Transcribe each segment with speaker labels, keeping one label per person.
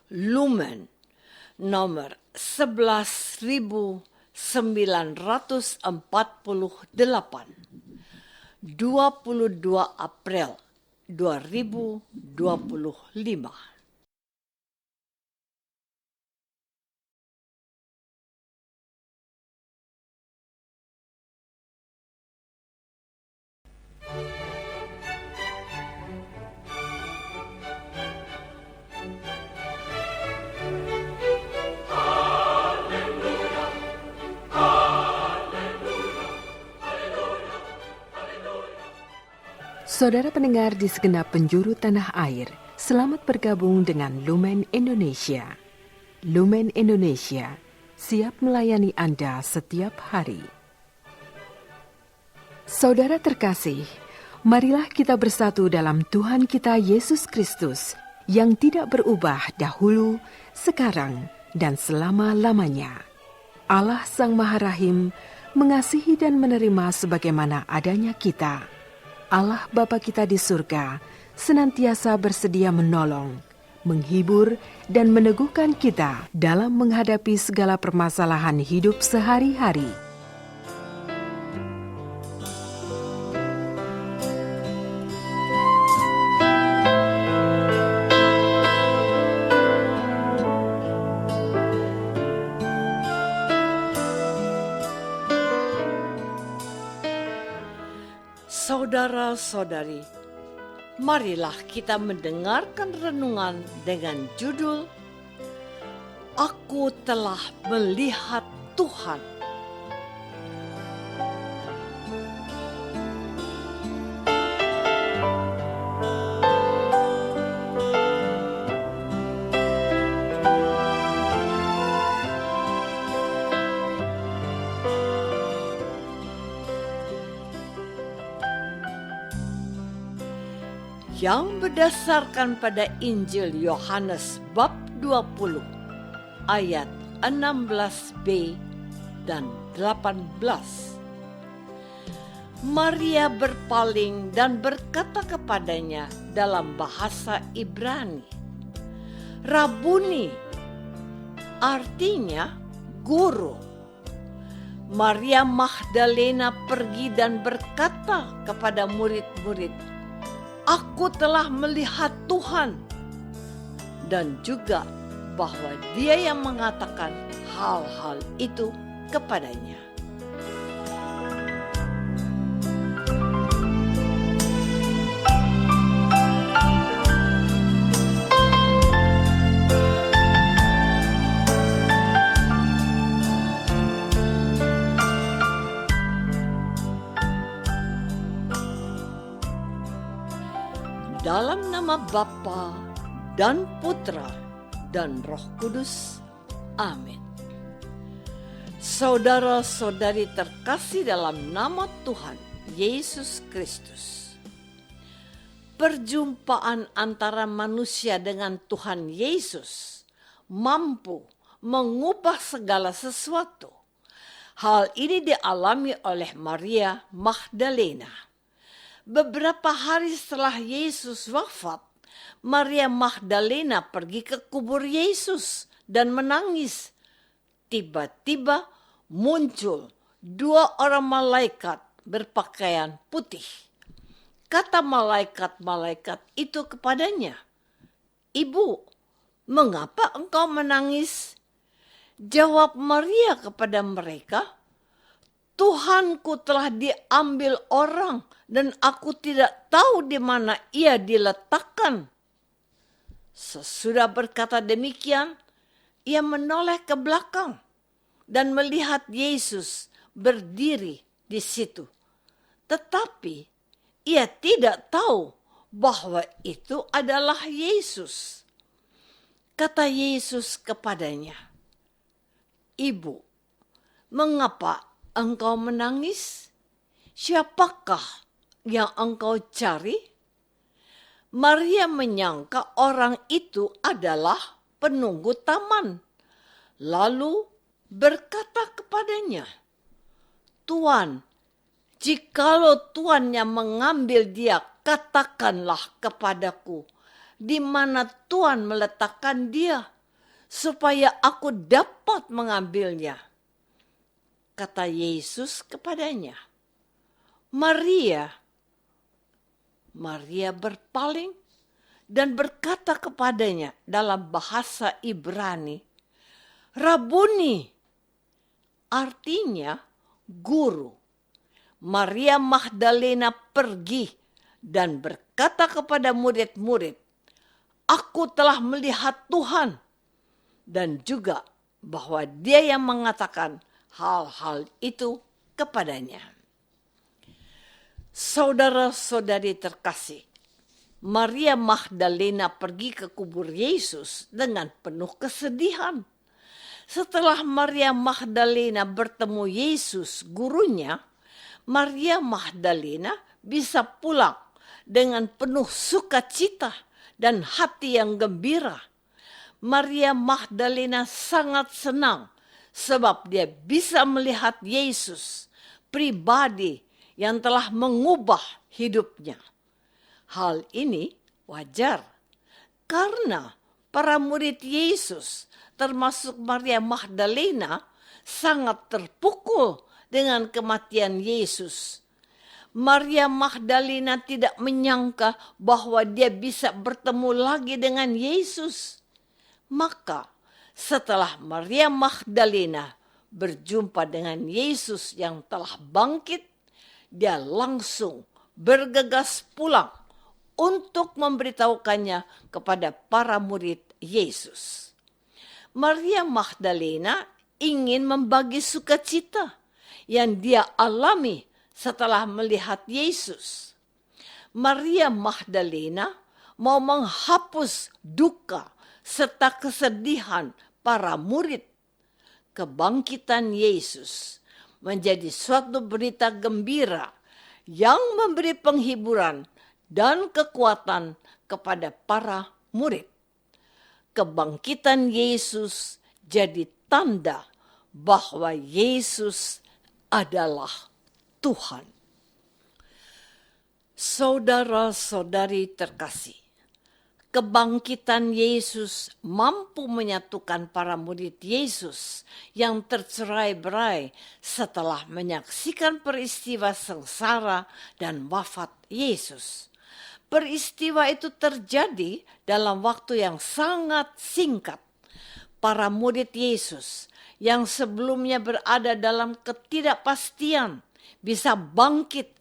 Speaker 1: Lumen nomor 11.948, 22 April 2025.
Speaker 2: Saudara pendengar di segenap penjuru tanah air, selamat bergabung dengan Lumen Indonesia. Lumen Indonesia siap melayani Anda setiap hari. Saudara terkasih, marilah kita bersatu dalam Tuhan kita Yesus Kristus yang tidak berubah dahulu, sekarang, dan selama-lamanya. Allah Sang Maha Rahim mengasihi dan menerima sebagaimana adanya kita. Allah Bapa kita di surga senantiasa bersedia menolong, menghibur, dan meneguhkan kita dalam menghadapi segala permasalahan hidup sehari-hari.
Speaker 1: Saudara-saudari, marilah kita mendengarkan renungan dengan judul Aku Telah Melihat Tuhan. Yang berdasarkan pada Injil Yohanes bab 20 ayat 16b dan 18. Maria berpaling dan berkata kepadanya dalam bahasa Ibrani, Rabuni, artinya guru. Maria Magdalena pergi dan berkata kepada murid-murid, Aku telah melihat Tuhan, dan juga bahwa Dia yang mengatakan hal-hal itu kepadanya. Dalam nama Bapa dan Putra dan Roh Kudus. Amin. Saudara-saudari terkasih dalam nama Tuhan Yesus Kristus. Perjumpaan antara manusia dengan Tuhan Yesus mampu mengubah segala sesuatu. Hal ini dialami oleh Maria Magdalena. Beberapa hari setelah Yesus wafat, Maria Magdalena pergi ke kubur Yesus dan menangis. Tiba-tiba muncul 2 orang malaikat berpakaian putih. Kata malaikat-malaikat itu kepadanya, Ibu, mengapa engkau menangis? Jawab Maria kepada mereka, Tuhanku telah diambil orang dan aku tidak tahu di mana ia diletakkan. Sesudah berkata demikian, ia menoleh ke belakang dan melihat Yesus berdiri di situ. Tetapi ia tidak tahu bahwa itu adalah Yesus. Kata Yesus kepadanya, Ibu, mengapa engkau menangis? Siapakah yang engkau cari? Maria menyangka orang itu adalah penunggu taman. Lalu berkata kepadanya, Tuan, jikalau Tuan yang mengambil dia, katakanlah kepadaku, di mana Tuan meletakkan dia, supaya aku dapat mengambilnya. Kata Yesus kepadanya, Maria. Maria berpaling dan berkata kepadanya dalam bahasa Ibrani, Rabuni, artinya guru. Maria Magdalena pergi dan berkata kepada murid-murid, Aku telah melihat Tuhan. Dan juga bahwa dia yang mengatakan hal-hal itu kepadanya. Saudara-saudari terkasih, Maria Magdalena pergi ke kubur Yesus dengan penuh kesedihan. Setelah Maria Magdalena bertemu Yesus, gurunya, Maria Magdalena bisa pulang dengan penuh sukacita dan hati yang gembira. Maria Magdalena sangat senang sebab dia bisa melihat Yesus, pribadi yang telah mengubah hidupnya. Hal ini wajar karena para murid Yesus, termasuk Maria Magdalena, sangat terpukul dengan kematian Yesus. Maria Magdalena tidak menyangka bahwa dia bisa bertemu lagi dengan Yesus. Maka setelah Maria Magdalena berjumpa dengan Yesus yang telah bangkit, dia langsung bergegas pulang untuk memberitahukannya kepada para murid Yesus. Maria Magdalena ingin membagi sukacita yang dia alami setelah melihat Yesus. Maria Magdalena mau menghapus duka serta kesedihan para murid. Kebangkitan Yesus menjadi suatu berita gembira yang memberi penghiburan dan kekuatan kepada para murid. Kebangkitan Yesus jadi tanda bahwa Yesus adalah Tuhan. Saudara-saudari terkasih, kebangkitan Yesus mampu menyatukan para murid Yesus yang tercerai-berai setelah menyaksikan peristiwa sengsara dan wafat Yesus. Peristiwa itu terjadi dalam waktu yang sangat singkat. Para murid Yesus yang sebelumnya berada dalam ketidakpastian bisa bangkit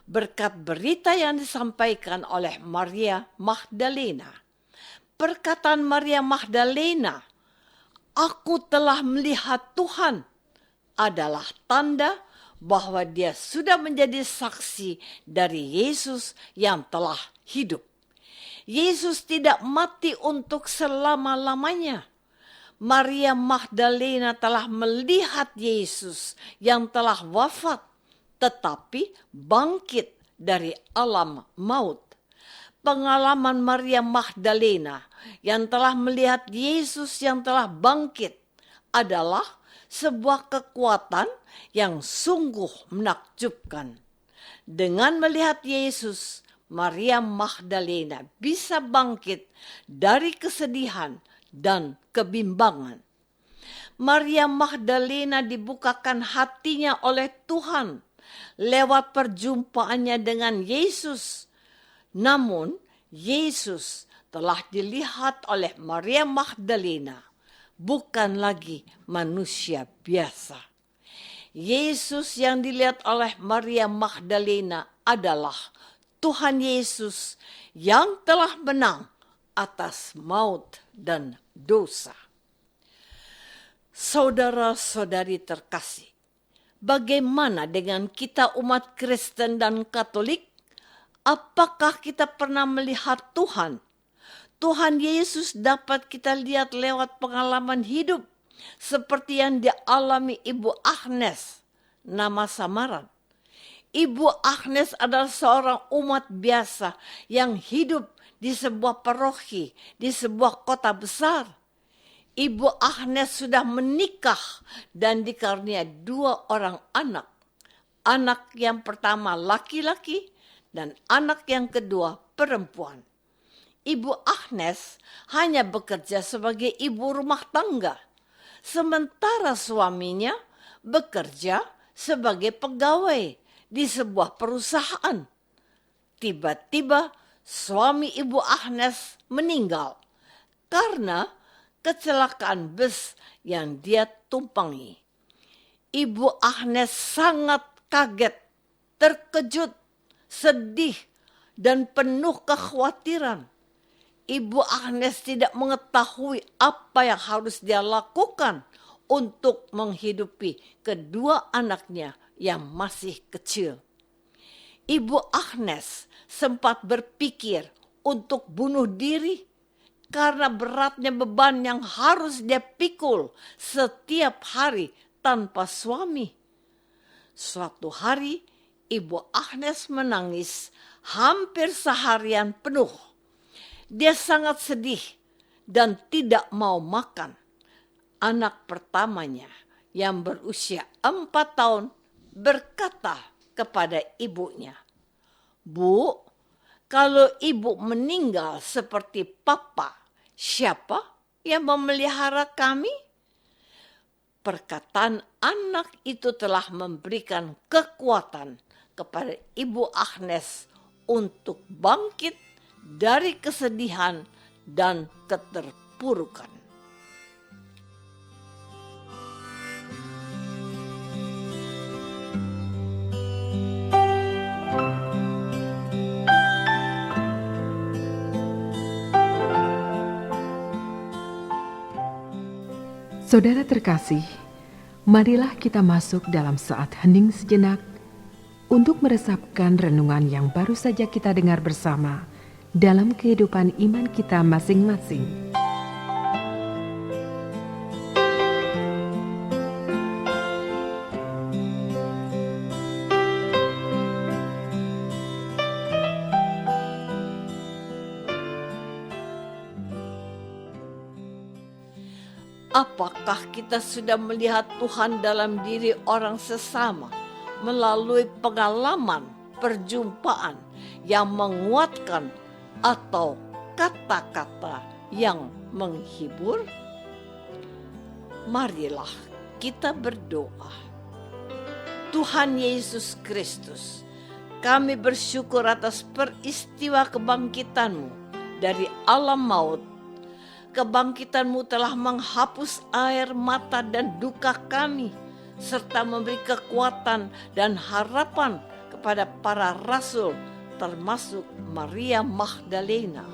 Speaker 1: berkat berita yang disampaikan oleh Maria Magdalena. Perkataan Maria Magdalena, "Aku telah melihat Tuhan," adalah tanda bahwa dia sudah menjadi saksi dari Yesus yang telah hidup. Yesus tidak mati untuk selama-lamanya. Maria Magdalena telah melihat Yesus yang telah wafat, tetapi bangkit dari alam maut. Pengalaman Maria Magdalena yang telah melihat Yesus yang telah bangkit adalah sebuah kekuatan yang sungguh menakjubkan. Dengan melihat Yesus, Maria Magdalena bisa bangkit dari kesedihan dan kebimbangan. Maria Magdalena dibukakan hatinya oleh Tuhan lewat perjumpaannya dengan Yesus. Namun, Yesus telah dilihat oleh Maria Magdalena, bukan lagi manusia biasa. Yesus yang dilihat oleh Maria Magdalena adalah Tuhan Yesus yang telah menang atas maut dan dosa. Saudara-saudari terkasih, bagaimana dengan kita umat Kristen dan Katolik? Apakah kita pernah melihat Tuhan? Tuhan Yesus dapat kita lihat lewat pengalaman hidup seperti yang dialami Ibu Agnes, nama samaran. Ibu Agnes adalah seorang umat biasa yang hidup di sebuah paroki, di sebuah kota besar. Ibu Agnes sudah menikah dan dikaruniai 2 orang anak. Anak yang pertama laki-laki dan anak yang kedua perempuan. Ibu Agnes hanya bekerja sebagai ibu rumah tangga, sementara suaminya bekerja sebagai pegawai di sebuah perusahaan. Tiba-tiba suami Ibu Agnes meninggal karena kecelakaan bus yang dia tumpangi. Ibu Agnes sangat kaget, terkejut, sedih, dan penuh kekhawatiran. Ibu Agnes tidak mengetahui apa yang harus dia lakukan untuk menghidupi kedua anaknya yang masih kecil. Ibu Agnes sempat berpikir untuk bunuh diri karena beratnya beban yang harus dia pikul setiap hari tanpa suami. Suatu hari, Ibu Agnes menangis hampir seharian penuh. Dia sangat sedih dan tidak mau makan. Anak pertamanya yang berusia 4 tahun berkata kepada ibunya, "Bu, kalau ibu meninggal seperti papa, siapa yang memelihara kami?" Perkataan anak itu telah memberikan kekuatan kepada Ibu Agnes untuk bangkit dari kesedihan dan keterpurukan.
Speaker 2: Saudara terkasih, marilah kita masuk dalam saat hening sejenak untuk meresapkan renungan yang baru saja kita dengar bersama dalam kehidupan iman kita masing-masing.
Speaker 1: Apakah kita sudah melihat Tuhan dalam diri orang sesama melalui pengalaman perjumpaan yang menguatkan atau kata-kata yang menghibur? Marilah kita berdoa. Tuhan Yesus Kristus, kami bersyukur atas peristiwa kebangkitan-Mu dari alam maut. Kebangkitan-Mu telah menghapus air mata dan duka kami, serta memberi kekuatan dan harapan kepada para rasul, termasuk Maria Magdalena.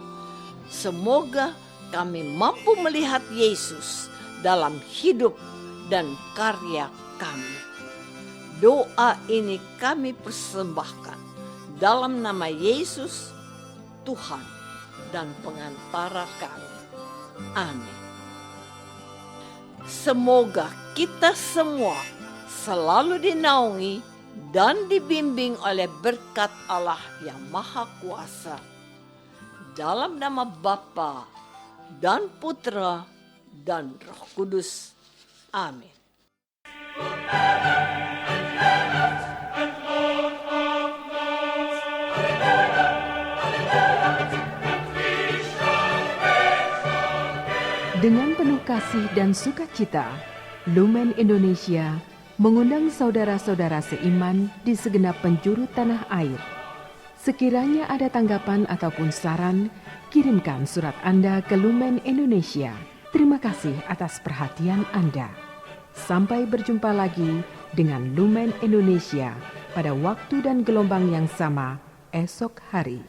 Speaker 1: Semoga kami mampu melihat Yesus dalam hidup dan karya kami. Doa ini kami persembahkan dalam nama Yesus, Tuhan dan pengantara kami. Amin. Semoga kita semua selalu dinaungi dan dibimbing oleh berkat Allah yang Maha Kuasa. Dalam nama Bapa dan Putra dan Roh Kudus. Amin.
Speaker 2: Dengan penuh kasih dan sukacita, Lumen Indonesia mengundang saudara-saudara seiman di segenap penjuru tanah air. Sekiranya ada tanggapan ataupun saran, kirimkan surat Anda ke Lumen Indonesia. Terima kasih atas perhatian Anda. Sampai berjumpa lagi dengan Lumen Indonesia pada waktu dan gelombang yang sama esok hari.